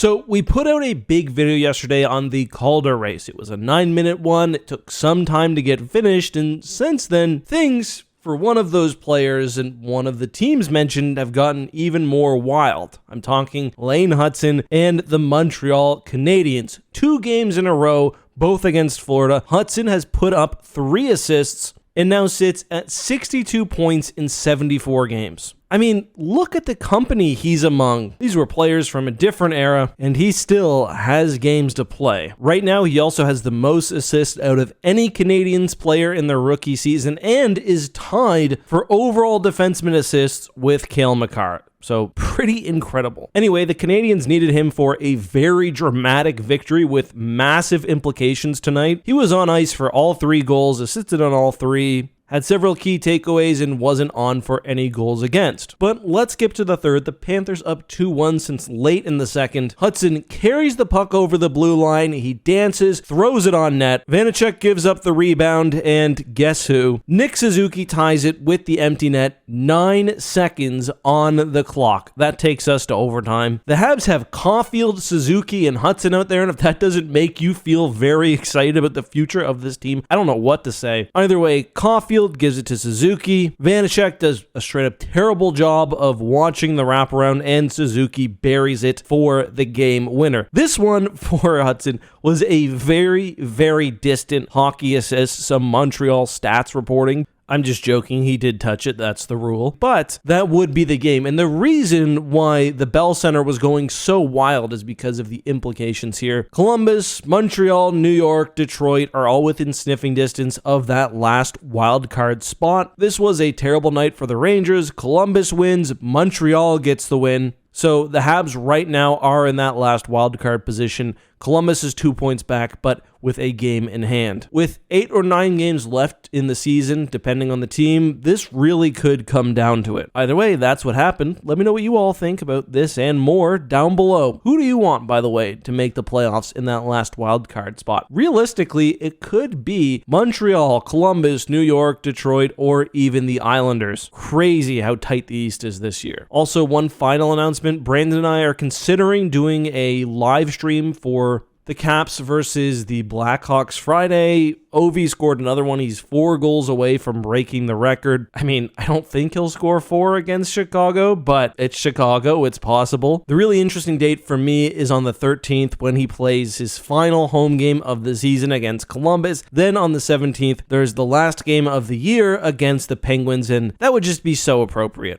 So we put out a big video yesterday on the Calder race. It was a 9-minute one. It took some time to get finished, and since then, things for one of those players and one of the teams mentioned have gotten even more wild. I'm talking Lane Hutson and the Montreal Canadiens. 2 games in a row, both against Florida. Hutson has put up 3 assists and now sits at 62 points in 74 games. I mean, look at the company he's among. These were players from a different era, and he still has games to play. Right now, he also has the most assists out of any Canadiens player in their rookie season and is tied for overall defenseman assists with Cale Makar. So pretty incredible. Anyway, the Canadiens needed him for a very dramatic victory with massive implications tonight. He was on ice for all 3 goals, assisted on all 3, had several key takeaways, and wasn't on for any goals against. But let's skip to the third. The Panthers up 2-1 since late in the second. Hutson carries the puck over the blue line. He dances, throws it on net. Vanecek gives up the rebound, and guess who? Nick Suzuki ties it with the empty net. 9 seconds on the clock. That takes us to overtime. The Habs have Caulfield, Suzuki, and Hutson out there, and if that doesn't make you feel very excited about the future of this team, I don't know what to say. Either way, Caulfield gives it to Suzuki. Vanecek does a straight up terrible job of watching the wraparound, and Suzuki buries it for the game winner. This one for Hutson was a very, very distant hockey assist, some Montreal stats reporting. I'm just joking, he did touch it, that's the rule. But that would be the game. And the reason why the Bell Center was going so wild is because of the implications here. Columbus, Montreal, New York, Detroit are all within sniffing distance of that last wild card spot. This was a terrible night for the Rangers. Columbus wins, Montreal gets the win. So the Habs right now are in that last wildcard position. Columbus is 2 points back, but with a game in hand. With 8 or 9 games left in the season, depending on the team, this really could come down to it. Either way, that's what happened. Let me know what you all think about this and more down below. Who do you want, by the way, to make the playoffs in that last wildcard spot? Realistically, it could be Montreal, Columbus, New York, Detroit, or even the Islanders. Crazy how tight the East is this year. Also, one final announcement. Brandon and I are considering doing a live stream for the Caps versus the Blackhawks Friday. Ovi scored another one. He's 4 goals away from breaking the record. I mean, I don't think he'll score 4 against Chicago, but it's Chicago. It's possible. The really interesting date for me is on the 13th when he plays his final home game of the season against Columbus. Then on the 17th, there's the last game of the year against the Penguins, and that would just be so appropriate.